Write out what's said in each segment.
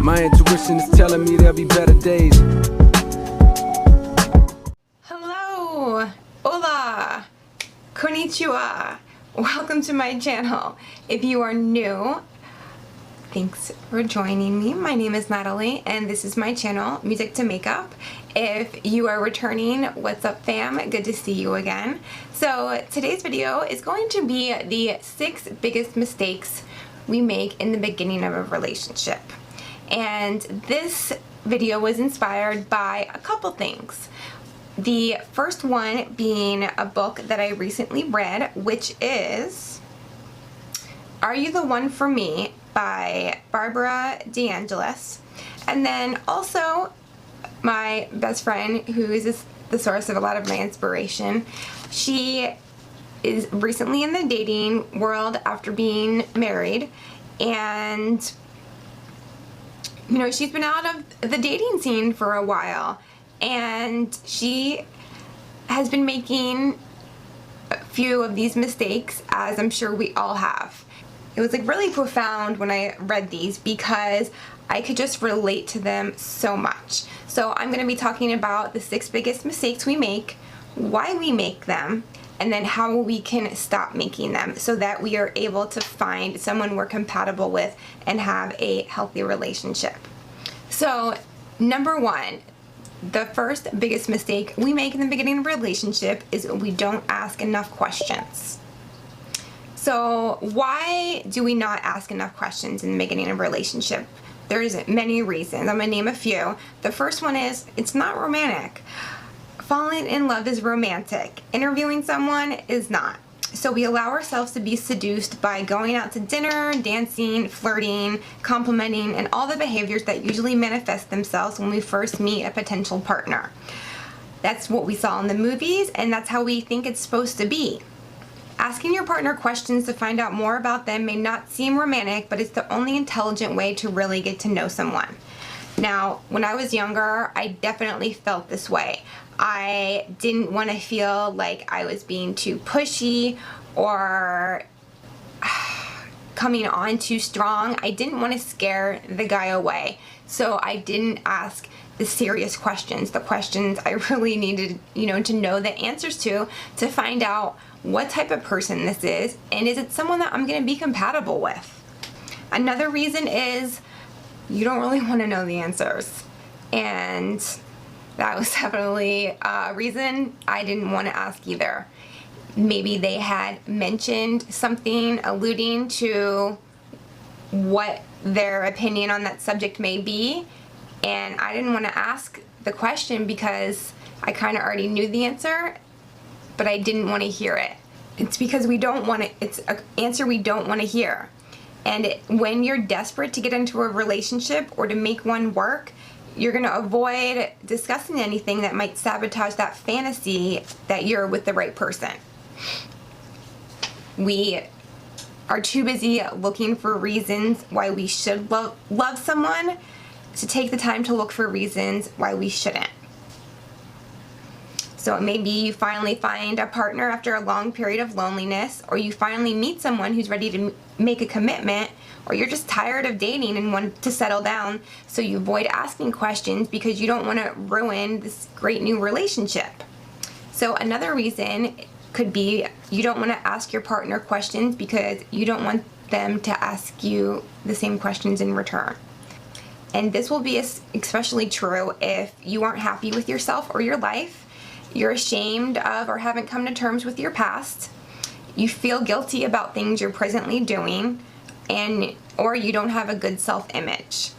My intuition is telling me there'll be better days. Hello, hola, konnichiwa. Welcome to my channel. If you are new, thanks for joining me. My name is Natalie and this is my channel, Music to Makeup. If you are returning, what's up fam? Good to see you again. So today's video is going to be the 6 biggest mistakes we make in the beginning of a relationship. And this video was inspired by a couple things. The first one being a book that I recently read, which is Are You the One for Me by Barbara De Angelis. And then also my best friend, who is the source of a lot of my inspiration, she is recently in the dating world after being married, and you know, she's been out of the dating scene for a while, and she has been making a few of these mistakes, as I'm sure we all have. It was like really profound when I read these because I could just relate to them so much. So I'm going to be talking about the 6 biggest mistakes we make, why we make them, and then how we can stop making them so that we are able to find someone we're compatible with and have a healthy relationship. So number 1, the first biggest mistake we make in the beginning of a relationship is we don't ask enough questions. So why do we not ask enough questions in the beginning of a relationship? There's many reasons. I'm going to name a few. The first one is it's not romantic. Falling in love is romantic. Interviewing someone is not. So we allow ourselves to be seduced by going out to dinner, dancing, flirting, complimenting, and all the behaviors that usually manifest themselves when we first meet a potential partner. That's what we saw in the movies, and that's how we think it's supposed to be. Asking your partner questions to find out more about them may not seem romantic, but it's the only intelligent way to really get to know someone. Now, when I was younger, I definitely felt this way. I didn't want to feel like I was being too pushy or coming on too strong. I didn't want to scare the guy away, so I didn't ask the serious questions, the questions I really needed, to know the answers to find out what type of person this is, and is it someone that I'm going to be compatible with. Another reason is you don't really want to know the answers, and that was definitely a reason I didn't want to ask either. Maybe they had mentioned something alluding to what their opinion on that subject may be, and I didn't want to ask the question because I kind of already knew the answer, but I didn't want to hear it. It's because we don't want it. It's an answer we don't want to hear. And when you're desperate to get into a relationship or to make one work, you're going to avoid discussing anything that might sabotage that fantasy that you're with the right person. We are too busy looking for reasons why we should love someone to take the time to look for reasons why we shouldn't. So maybe you finally find a partner after a long period of loneliness, or you finally meet someone who's ready to make a commitment, or you're just tired of dating and want to settle down, so you avoid asking questions because you don't want to ruin this great new relationship. So another reason could be you don't want to ask your partner questions because you don't want them to ask you the same questions in return. And this will be especially true if you aren't happy with yourself or your life, you're ashamed of or haven't come to terms with your past, you feel guilty about things you're presently doing, or you don't have a good self-image.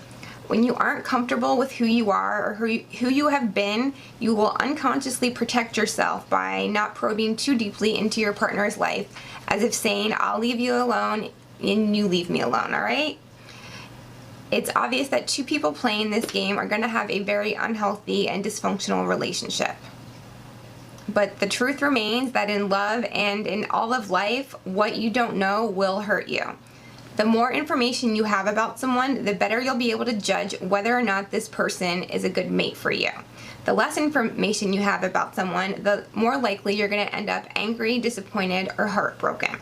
When you aren't comfortable with who you are or who you have been, you will unconsciously protect yourself by not probing too deeply into your partner's life, as if saying, I'll leave you alone and you leave me alone, alright? It's obvious that 2 people playing this game are going to have a very unhealthy and dysfunctional relationship. But the truth remains that in love and in all of life, what you don't know will hurt you. The more information you have about someone, the better you'll be able to judge whether or not this person is a good mate for you. The less information you have about someone, the more likely you're going to end up angry, disappointed, or heartbroken.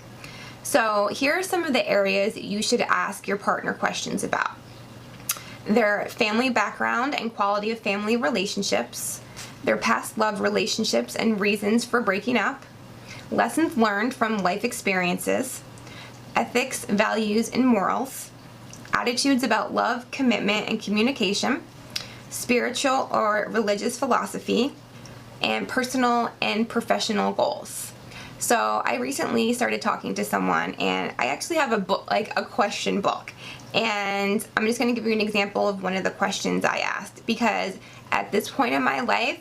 So here are some of the areas you should ask your partner questions about. their family background and quality of family relationships, their past love relationships and reasons for breaking up, lessons learned from life experiences, ethics, values, and morals, attitudes about love, commitment, and communication, spiritual or religious philosophy, and personal and professional goals. So I recently started talking to someone, and I actually have a book, like a question book, and I'm just going to give you an example of one of the questions I asked, because at this point in my life,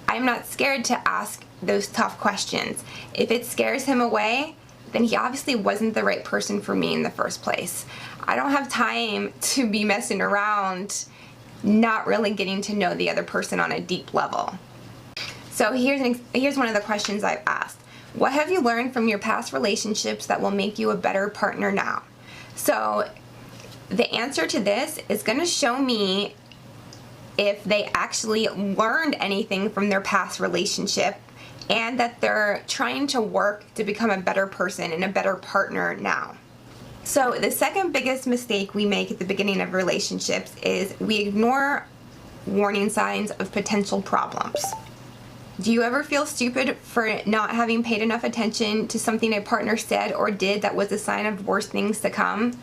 I'm not scared to ask those tough questions. If it scares him away, then he obviously wasn't the right person for me in the first place. I don't have time to be messing around, not really getting to know the other person on a deep level. So here's one of the questions I've asked. What have you learned from your past relationships that will make you a better partner now? So the answer to this is going to show me if they actually learned anything from their past relationship and that they're trying to work to become a better person and a better partner now. So the second biggest mistake we make at the beginning of relationships is we ignore warning signs of potential problems. Do you ever feel stupid for not having paid enough attention to something a partner said or did that was a sign of worse things to come?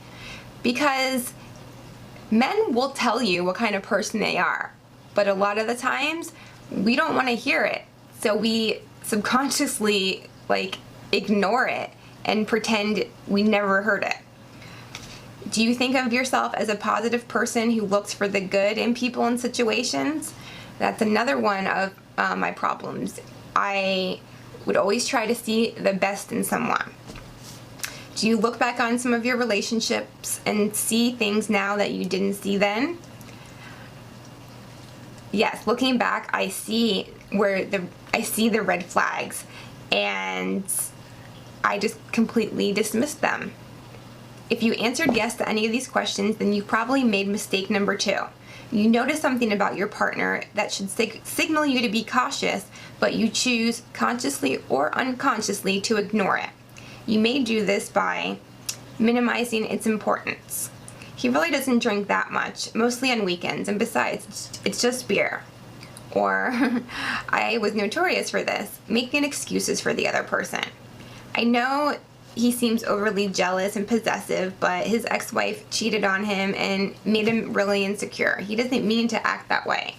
Because men will tell you what kind of person they are, but a lot of the times we don't want to hear it. So we subconsciously ignore it and pretend we never heard it. Do you think of yourself as a positive person who looks for the good in people and situations? That's another one of my problems. I would always try to see the best in someone. Do you look back on some of your relationships and see things now that you didn't see then? Yes, looking back, I see the red flags, and I just completely dismissed them. If you answered yes to any of these questions, then you probably made mistake number 2. You notice something about your partner that should signal you to be cautious, but you choose consciously or unconsciously to ignore it. You may do this by minimizing its importance. He really doesn't drink that much, mostly on weekends, and besides, it's just beer. Or, I was notorious for this, making excuses for the other person. I know he seems overly jealous and possessive, but his ex-wife cheated on him and made him really insecure. He doesn't mean to act that way.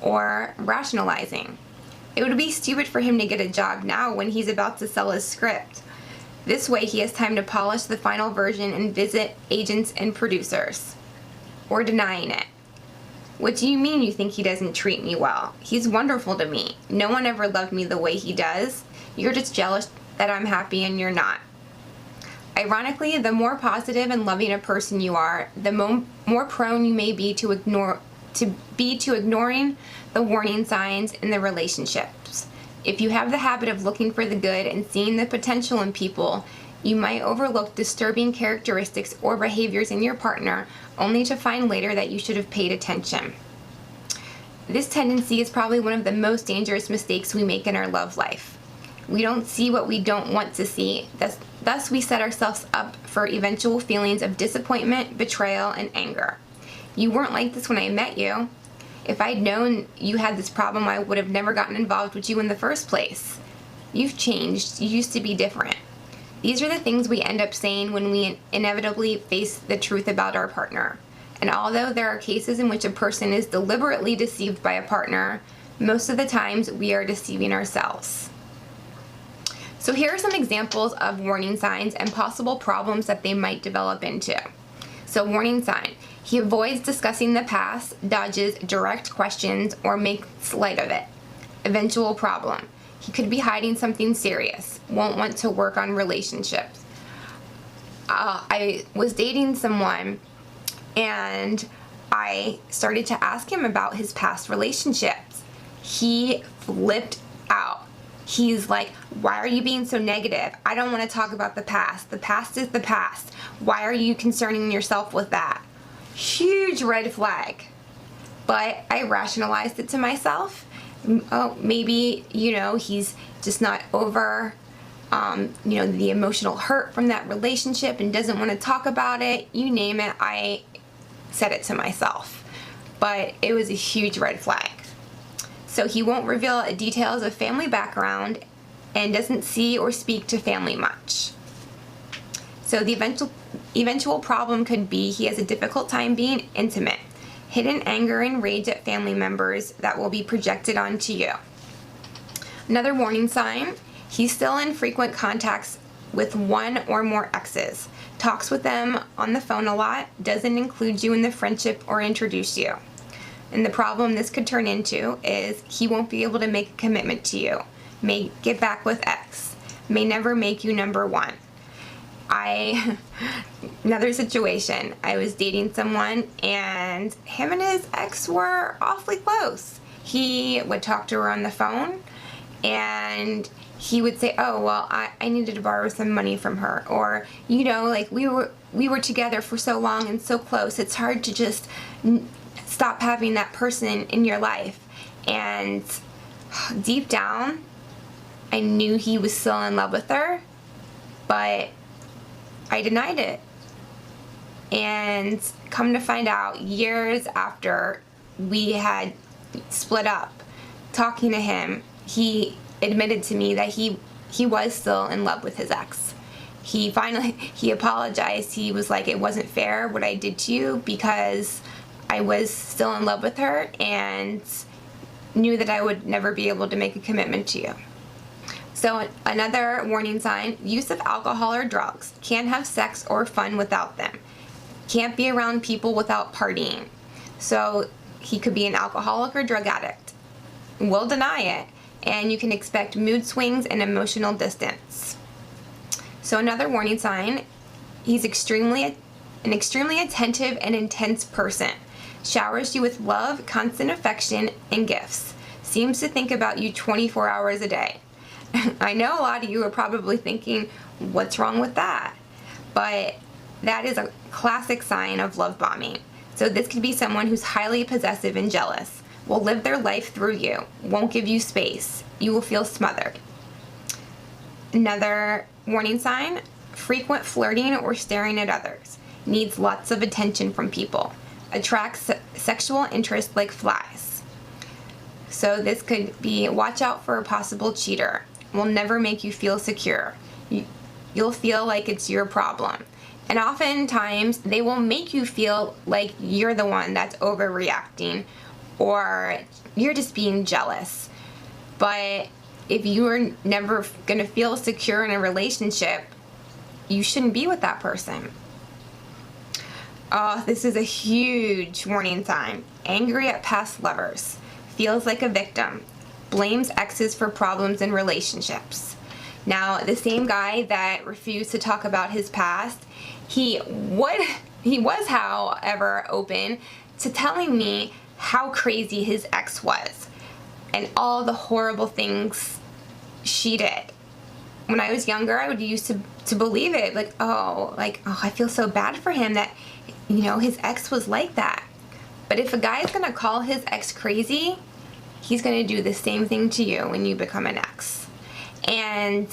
Or rationalizing. It would be stupid for him to get a job now when he's about to sell his script. This way he has time to polish the final version and visit agents and producers. Or denying it. What do you mean you think he doesn't treat me well? He's wonderful to me. No one ever loved me the way he does. You're just jealous that I'm happy and you're not. Ironically, the more positive and loving a person you are, the more prone you may be to ignoring the warning signs in the relationships. If you have the habit of looking for the good and seeing the potential in people, you might overlook disturbing characteristics or behaviors in your partner only to find later that you should have paid attention. This tendency is probably one of the most dangerous mistakes we make in our love life. We don't see what we don't want to see. Thus, we set ourselves up for eventual feelings of disappointment, betrayal, and anger. You weren't like this when I met you. If I'd known you had this problem, I would have never gotten involved with you in the first place. You've changed. You used to be different. These are the things we end up saying when we inevitably face the truth about our partner. And although there are cases in which a person is deliberately deceived by a partner, most of the times we are deceiving ourselves. So here are some examples of warning signs and possible problems that they might develop into. So warning sign, he avoids discussing the past, dodges direct questions, or makes light of it. Eventual problem, he could be hiding something serious, won't want to work on relationships. I was dating someone and I started to ask him about his past relationships. He flipped out. He's like, why are you being so negative? I don't want to talk about the past. The past is the past. Why are you concerning yourself with that? Huge red flag. But I rationalized it to myself. Oh, maybe, he's just not over, the emotional hurt from that relationship and doesn't want to talk about it. You name it. I said it to myself, but it was a huge red flag. So he won't reveal details of family background and doesn't see or speak to family much. So the eventual problem could be he has a difficult time being intimate, hidden anger and rage at family members that will be projected onto you. Another warning sign, he's still in frequent contacts with one or more exes, talks with them on the phone a lot, doesn't include you in the friendship or introduce you. And the problem this could turn into is he won't be able to make a commitment to you, may get back with ex, may never make you number one. Another situation, I was dating someone and him and his ex were awfully close. He would talk to her on the phone and he would say, oh, well, I needed to borrow some money from her. Or, you know, like we were together for so long and so close, it's hard to just stop having that person in your life. And deep down, I knew he was still in love with her, but I denied it. And come to find out, years after we had split up, talking to him, he admitted to me that he was still in love with his ex. He apologized. He was like, it wasn't fair what I did to you because I was still in love with her and knew that I would never be able to make a commitment to you. So another warning sign, use of alcohol or drugs. Can't have sex or fun without them. Can't be around people without partying. So he could be an alcoholic or drug addict. Will deny it. And you can expect mood swings and emotional distance. So another warning sign, he's an extremely attentive and intense person. Showers you with love, constant affection, and gifts. Seems to think about you 24 hours a day. I know a lot of you are probably thinking, what's wrong with that? But that is a classic sign of love bombing. So this could be someone who's highly possessive and jealous, will live their life through you, won't give you space. You will feel smothered. Another warning sign, frequent flirting or staring at others. Needs lots of attention from people. Attracts sexual interest like flies. So this could be, watch out for a possible cheater. Will never make you feel secure. You'll feel like it's your problem. And oftentimes they will make you feel like you're the one that's overreacting or you're just being jealous. But if you are never going to feel secure in a relationship, you shouldn't be with that person. Oh, this is a huge warning sign. Angry at past lovers. Feels like a victim. Blames exes for problems in relationships. Now, the same guy that refused to talk about his past, he was, however, open to telling me how crazy his ex was and all the horrible things she did. When I was younger, I would used to believe it, like, oh, I feel so bad for him that, you know, his ex was like that. But if a guy is going to call his ex crazy, he's going to do the same thing to you when you become an ex. And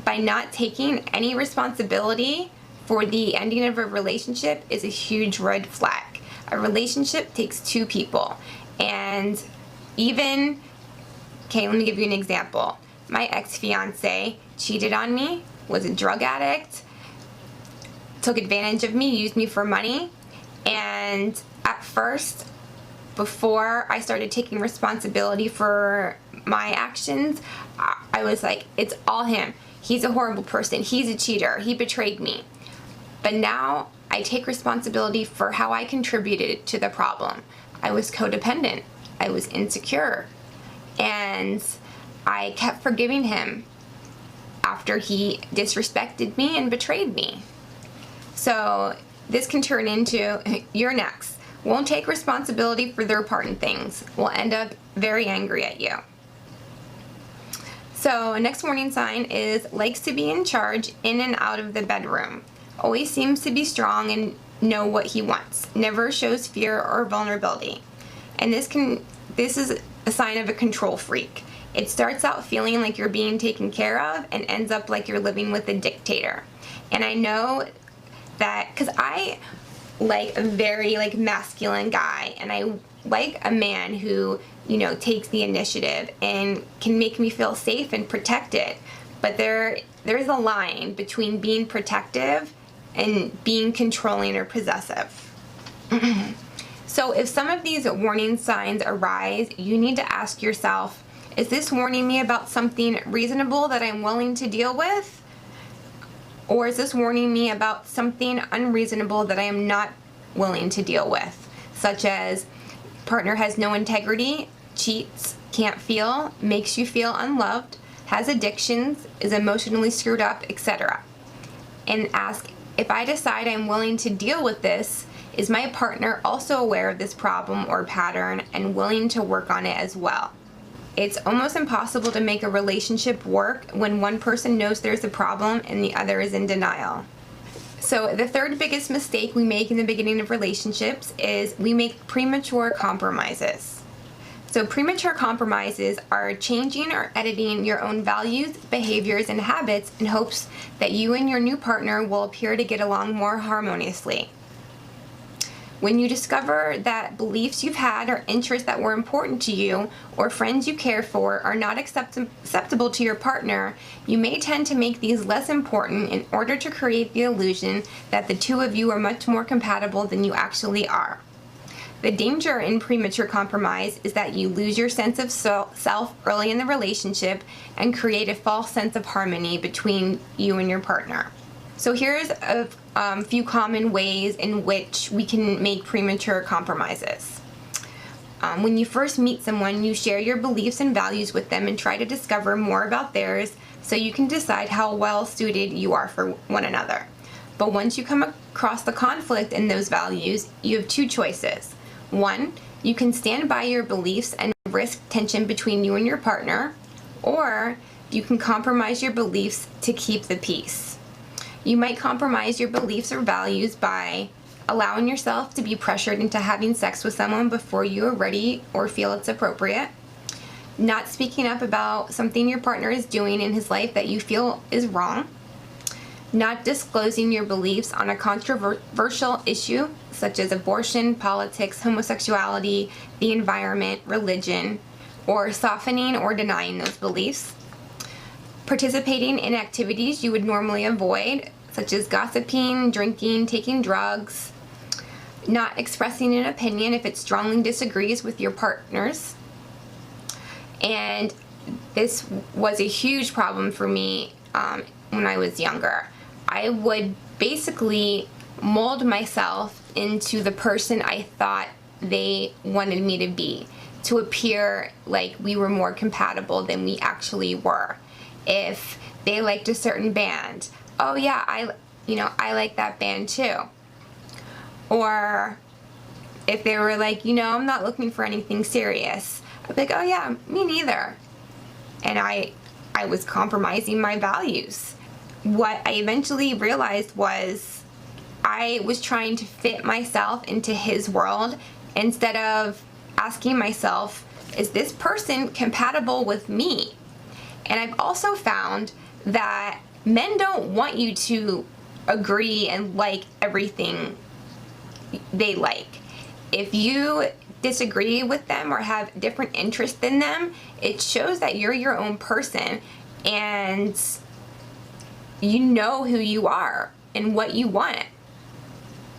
by not taking any responsibility for the ending of a relationship is a huge red flag. A relationship takes two people. And even, okay, let me give you an example. My ex-fiance cheated on me, was a drug addict, took advantage of me, used me for money. And at first, before I started taking responsibility for my actions, I was like, it's all him. He's a horrible person. He's a cheater. He betrayed me. But now I take responsibility for how I contributed to the problem. I was codependent. I was insecure. And I kept forgiving him after he disrespected me and betrayed me. So this can turn into, you're next. Won't take responsibility for their part in things. Will end up very angry at you. So next warning sign is likes to be in charge in and out of the bedroom. Always seems to be strong and know what he wants. Never shows fear or vulnerability. And this is a sign of a control freak. It starts out feeling like you're being taken care of and ends up like you're living with a dictator. And I know that because like a very like masculine guy, and I like a man who, you know, takes the initiative and can make me feel safe and protected. But there's a line between being protective and being controlling or possessive. So if some of these warning signs arise, you need to ask yourself, is this warning me about something reasonable that I'm willing to deal with? Or is this warning me about something unreasonable that I am not willing to deal with? Such as partner has no integrity, cheats, can't feel, makes you feel unloved, has addictions, is emotionally screwed up, etc. And ask, if I decide I'm willing to deal with this, is my partner also aware of this problem or pattern and willing to work on it as well? It's almost impossible to make a relationship work when one person knows there's a problem and the other is in denial. So the third biggest mistake we make in the beginning of relationships is we make premature compromises. So premature compromises are changing or editing your own values, behaviors, and habits in hopes that you and your new partner will appear to get along more harmoniously. When you discover that beliefs you've had or interests that were important to you or friends you care for are not acceptable to your partner, you may tend to make these less important in order to create the illusion that the two of you are much more compatible than you actually are. The danger in premature compromise is that you lose your sense of self early in the relationship and create a false sense of harmony between you and your partner. So here's a few common ways in which we can make premature compromises. When you first meet someone, you share your beliefs and values with them and try to discover more about theirs so you can decide how well suited you are for one another. But once you come across the conflict in those values, you have two choices. One, you can stand by your beliefs and risk tension between you and your partner, or you can compromise your beliefs to keep the peace. You might compromise your beliefs or values by allowing yourself to be pressured into having sex with someone before you are ready or feel it's appropriate, not speaking up about something your partner is doing in his life that you feel is wrong, not disclosing your beliefs on a controversial issue such as abortion, politics, homosexuality, the environment, religion, or softening or denying those beliefs, participating in activities you would normally avoid, such as gossiping, drinking, taking drugs, not expressing an opinion if it strongly disagrees with your partner's. And this was a huge problem for me when I was younger. I would basically mold myself into the person I thought they wanted me to be, to appear like we were more compatible than we actually were. If they liked a certain band, oh yeah, I like that band too. Or if they were like, I'm not looking for anything serious, I'd be like, oh yeah, me neither. And I was compromising my values. What I eventually realized was I was trying to fit myself into his world instead of asking myself, is this person compatible with me? And I've also found that men don't want you to agree and like everything they like. If you disagree with them or have different interests than them, it shows that you're your own person and you know who you are and what you want.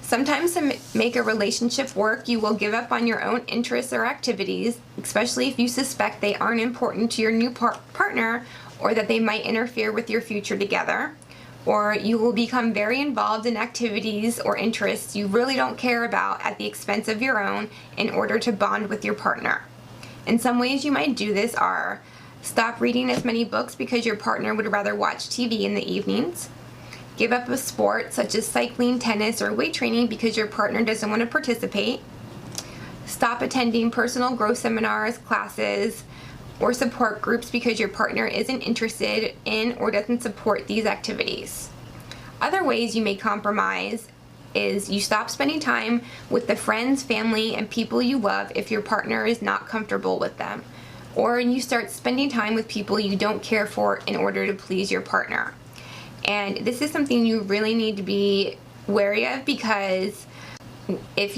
Sometimes to make a relationship work, you will give up on your own interests or activities, especially if you suspect they aren't important to your new partner or that they might interfere with your future together. Or you will become very involved in activities or interests you really don't care about at the expense of your own in order to bond with your partner. And some ways you might do this are stop reading as many books because your partner would rather watch TV in the evenings. Give up a sport such as cycling, tennis, or weight training because your partner doesn't want to participate. Stop attending personal growth seminars, classes, or support groups because your partner isn't interested in or doesn't support these activities. Other ways you may compromise is you stop spending time with the friends, family, and people you love if your partner is not comfortable with them. Or you start spending time with people you don't care for in order to please your partner. And this is something you really need to be wary of because if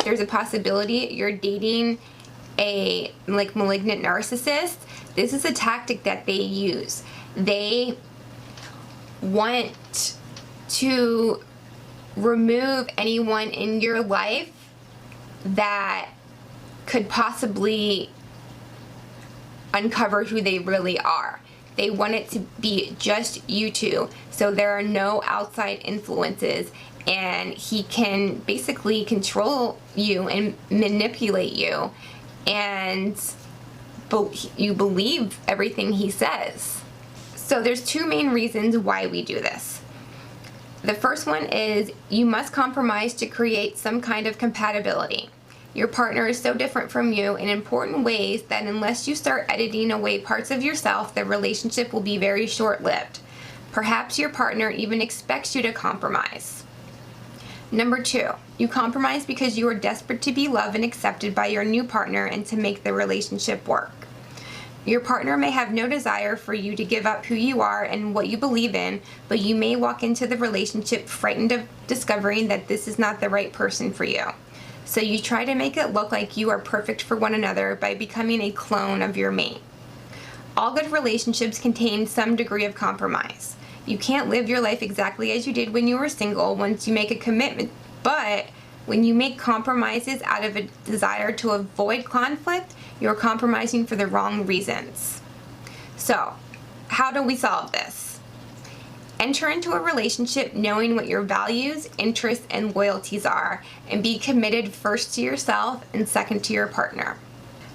there's a possibility you're dating a malignant narcissist, this is a tactic that they use. They want to remove anyone in your life that could possibly uncover who they really are. They want it to be just you two, so there are no outside influences, and he can basically control you and manipulate you, and you believe everything he says. So there's two main reasons why we do this. The first one is you must compromise to create some kind of compatibility. Your partner is so different from you in important ways that unless you start editing away parts of yourself, the relationship will be very short-lived. Perhaps your partner even expects you to compromise. Number two, you compromise because you are desperate to be loved and accepted by your new partner and to make the relationship work. Your partner may have no desire for you to give up who you are and what you believe in, but you may walk into the relationship frightened of discovering that this is not the right person for you. So you try to make it look like you are perfect for one another by becoming a clone of your mate. All good relationships contain some degree of compromise. You can't live your life exactly as you did when you were single once you make a commitment, but when you make compromises out of a desire to avoid conflict, you're compromising for the wrong reasons. So, how do we solve this? Enter into a relationship knowing what your values, interests, and loyalties are, and be committed first to yourself and second to your partner.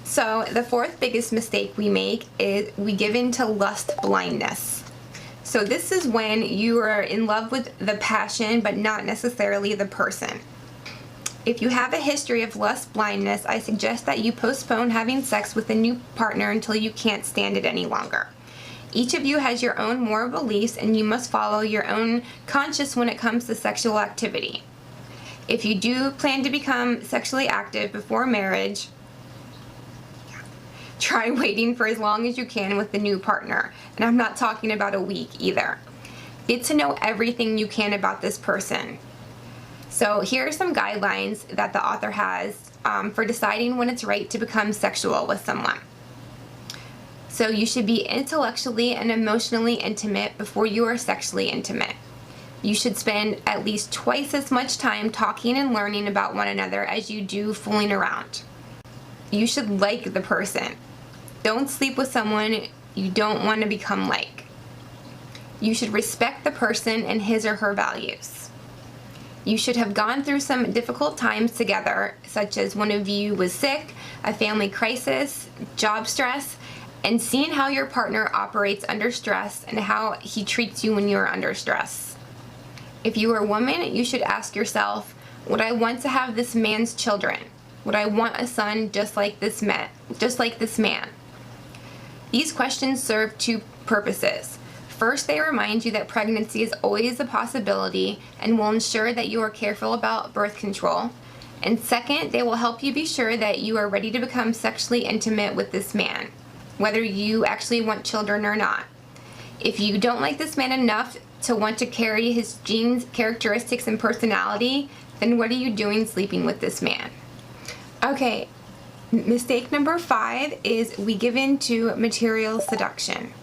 So, the fourth biggest mistake we make is we give in to lust blindness. So this is when you are in love with the passion, but not necessarily the person. If you have a history of lust blindness, I suggest that you postpone having sex with a new partner until you can't stand it any longer. Each of you has your own moral beliefs, and you must follow your own conscience when it comes to sexual activity. If you do plan to become sexually active before marriage, try waiting for as long as you can with the new partner. And I'm not talking about a week either. Get to know everything you can about this person. So here are some guidelines that the author has for deciding when it's right to become sexual with someone. So you should be intellectually and emotionally intimate before you are sexually intimate. You should spend at least twice as much time talking and learning about one another as you do fooling around. You should like the person. Don't sleep with someone you don't want to become like. You should respect the person and his or her values. You should have gone through some difficult times together, such as one of you was sick, a family crisis, job stress, and seen how your partner operates under stress and how he treats you when you are under stress. If you are a woman, you should ask yourself, would I want to have this man's children? Would I want a son just like this man? These questions serve two purposes. First, they remind you that pregnancy is always a possibility and will ensure that you are careful about birth control. And second, they will help you be sure that you are ready to become sexually intimate with this man, whether you actually want children or not. If you don't like this man enough to want to carry his genes, characteristics, and personality, then what are you doing sleeping with this man? Okay, mistake number 5 is we give in to material seduction.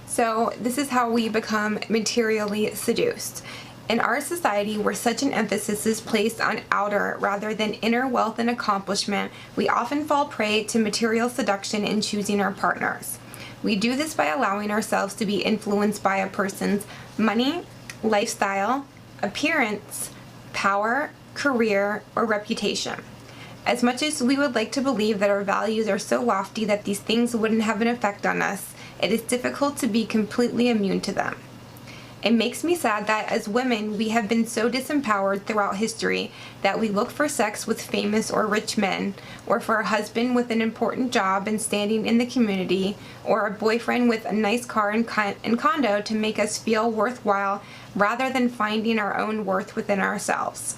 So this is how we become materially seduced. In our society, where such an emphasis is placed on outer rather than inner wealth and accomplishment, we often fall prey to material seduction in choosing our partners. We do this by allowing ourselves to be influenced by a person's money, lifestyle, appearance, power, career, or reputation. As much as we would like to believe that our values are so lofty that these things wouldn't have an effect on us, it is difficult to be completely immune to them. It makes me sad that as women, we have been so disempowered throughout history that we look for sex with famous or rich men, or for a husband with an important job and standing in the community, or a boyfriend with a nice car and condo to make us feel worthwhile rather than finding our own worth within ourselves.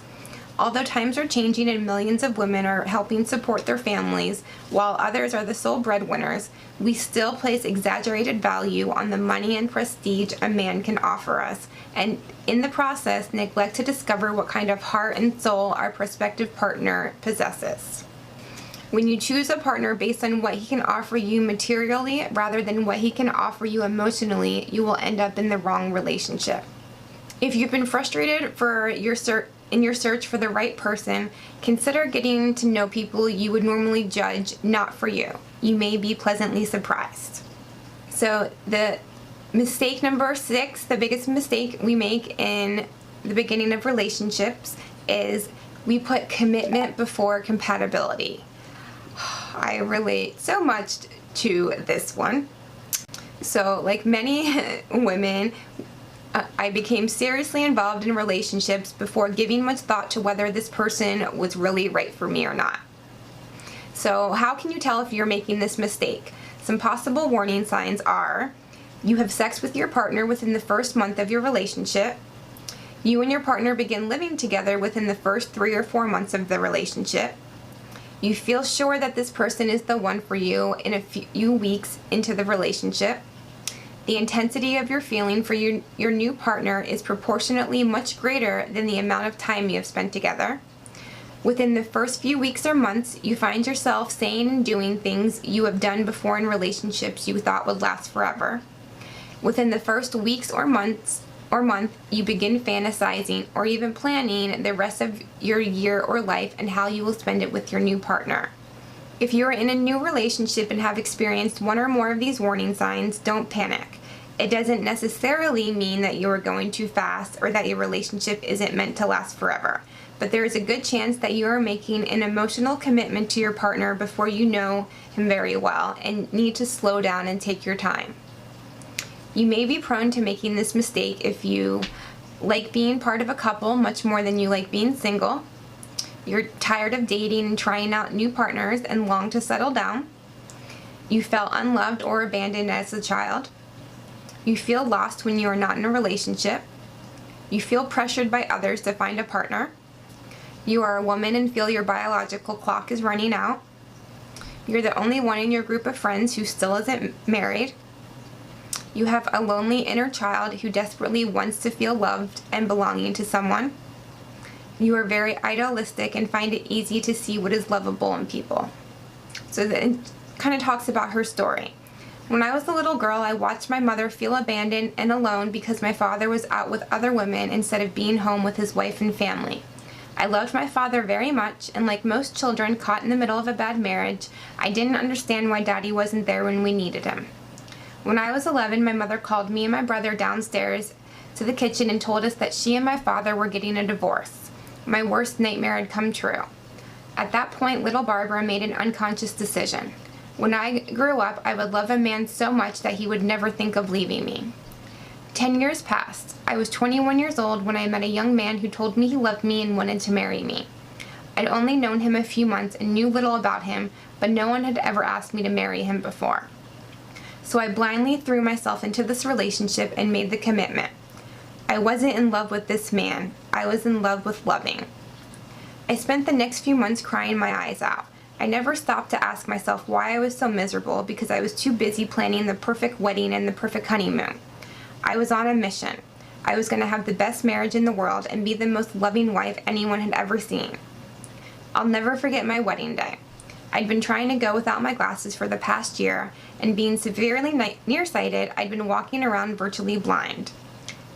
Although times are changing and millions of women are helping support their families, while others are the sole breadwinners, we still place exaggerated value on the money and prestige a man can offer us, and in the process neglect to discover what kind of heart and soul our prospective partner possesses. When you choose a partner based on what he can offer you materially rather than what he can offer you emotionally, you will end up in the wrong relationship. If you've been frustrated in your search for the right person, consider getting to know people you would normally judge not for you. You may be pleasantly surprised. So the mistake number 6, the biggest mistake we make in the beginning of relationships, is we put commitment before compatibility. I relate so much to this one. So like many women, I became seriously involved in relationships before giving much thought to whether this person was really right for me or not. So how can you tell if you're making this mistake? Some possible warning signs are: you have sex with your partner within the first month of your relationship. You and your partner begin living together within the first 3 or 4 months of the relationship. You feel sure that this person is the one for you in a few weeks into the relationship. The intensity of your feeling for your new partner is proportionately much greater than the amount of time you have spent together. Within the first few weeks or months, you find yourself saying and doing things you have done before in relationships you thought would last forever. Within the first weeks or month, you begin fantasizing or even planning the rest of your year or life and how you will spend it with your new partner. If you are in a new relationship and have experienced one or more of these warning signs, don't panic. It doesn't necessarily mean that you are going too fast or that your relationship isn't meant to last forever, but there is a good chance that you are making an emotional commitment to your partner before you know him very well and need to slow down and take your time. You may be prone to making this mistake if you like being part of a couple much more than you like being single. You're tired of dating and trying out new partners and long to settle down. You felt unloved or abandoned as a child. You feel lost when you are not in a relationship. You feel pressured by others to find a partner. You are a woman and feel your biological clock is running out. You're the only one in your group of friends who still isn't married. You have a lonely inner child who desperately wants to feel loved and belonging to someone. You are very idealistic and find it easy to see what is lovable in people. So it kind of talks about her story. When I was a little girl, I watched my mother feel abandoned and alone because my father was out with other women instead of being home with his wife and family. I loved my father very much, and like most children caught in the middle of a bad marriage, I didn't understand why Daddy wasn't there when we needed him. When I was 11, my mother called me and my brother downstairs to the kitchen and told us that she and my father were getting a divorce. My worst nightmare had come true. At that point, little Barbara made an unconscious decision. When I grew up, I would love a man so much that he would never think of leaving me. 10 years passed. I was 21 years old when I met a young man who told me he loved me and wanted to marry me. I'd only known him a few months and knew little about him, but no one had ever asked me to marry him before. So I blindly threw myself into this relationship and made the commitment. I wasn't in love with this man. I was in love with loving. I spent the next few months crying my eyes out. I never stopped to ask myself why I was so miserable because I was too busy planning the perfect wedding and the perfect honeymoon. I was on a mission. I was going to have the best marriage in the world and be the most loving wife anyone had ever seen. I'll never forget my wedding day. I'd been trying to go without my glasses for the past year, and being severely nearsighted, I'd been walking around virtually blind.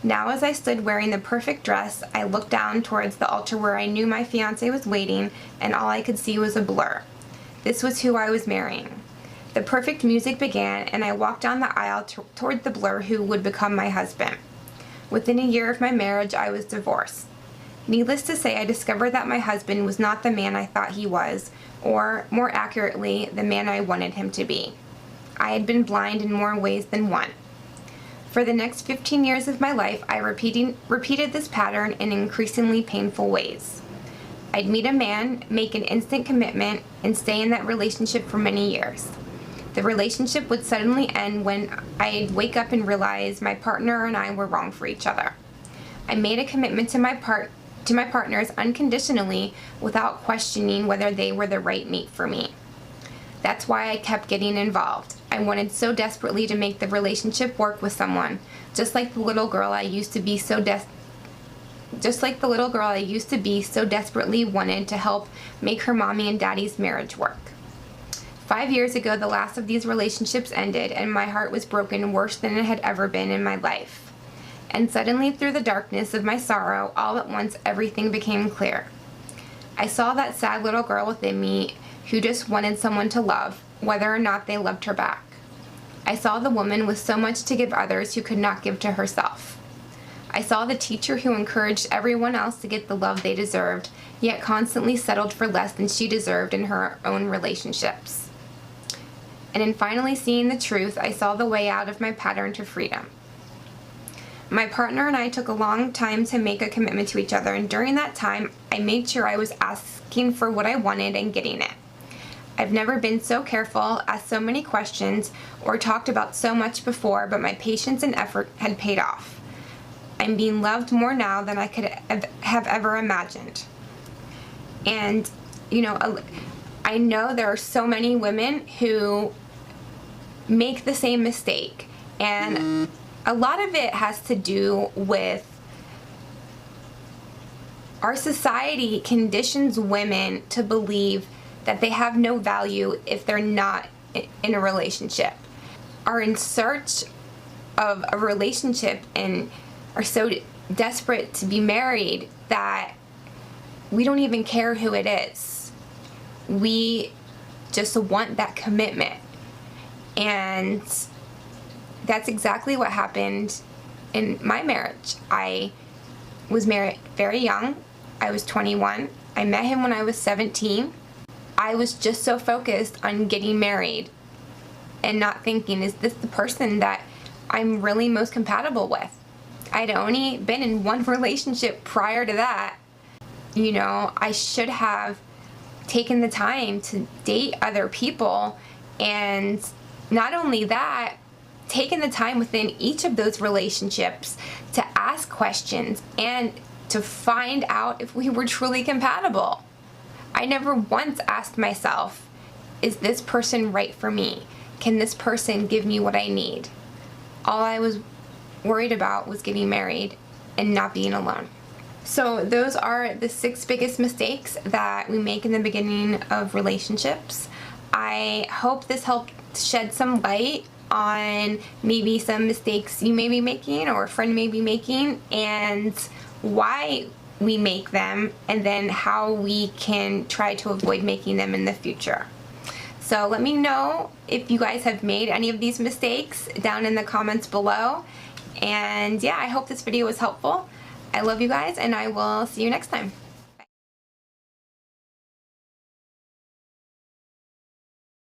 Now as I stood wearing the perfect dress, I looked down towards the altar where I knew my fiancé was waiting, and all I could see was a blur. This was who I was marrying. The perfect music began, and I walked down the aisle toward the blur who would become my husband. Within a year of my marriage, I was divorced. Needless to say, I discovered that my husband was not the man I thought he was, or, more accurately, the man I wanted him to be. I had been blind in more ways than one. For the next 15 years of my life, I repeated this pattern in increasingly painful ways. I'd meet a man, make an instant commitment, and stay in that relationship for many years. The relationship would suddenly end when I'd wake up and realize my partner and I were wrong for each other. I made a commitment to my to my partners unconditionally without questioning whether they were the right mate for me. That's why I kept getting involved. I wanted so desperately to make the relationship work with someone, just like the little girl I used to be so desperately wanted to help make her mommy and daddy's marriage work. 5 years ago, the last of these relationships ended, and my heart was broken worse than it had ever been in my life. And suddenly, through the darkness of my sorrow, all at once everything became clear. I saw that sad little girl within me who just wanted someone to love, whether or not they loved her back. I saw the woman with so much to give others who could not give to herself. I saw the teacher who encouraged everyone else to get the love they deserved, yet constantly settled for less than she deserved in her own relationships. And in finally seeing the truth, I saw the way out of my pattern to freedom. My partner and I took a long time to make a commitment to each other, and during that time, I made sure I was asking for what I wanted and getting it. I've never been so careful, asked so many questions, or talked about so much before, but my patience and effort had paid off. I'm being loved more now than I could have ever imagined. And, I know there are so many women who make the same mistake, and a lot of it has to do with our society conditions women to believe that they have no value if they're not in a relationship, are in search of a relationship and are so desperate to be married that we don't even care who it is. We just want that commitment. And that's exactly what happened in my marriage. I was married very young. I was 21. I met him when I was 17. I was just so focused on getting married and not thinking, is this the person that I'm really most compatible with? I'd only been in one relationship prior to that. I should have taken the time to date other people, and not only that, taken the time within each of those relationships to ask questions and to find out if we were truly compatible. I never once asked myself, is this person right for me? Can this person give me what I need? All I was worried about was getting married and not being alone. So those are the 6 biggest mistakes that we make in the beginning of relationships. I hope this helped shed some light on maybe some mistakes you may be making or a friend may be making, and why we make them, and then how we can try to avoid making them in the future. So let me know if you guys have made any of these mistakes down in the comments below. And yeah, I hope this video was helpful. I love you guys, and I will see you next time.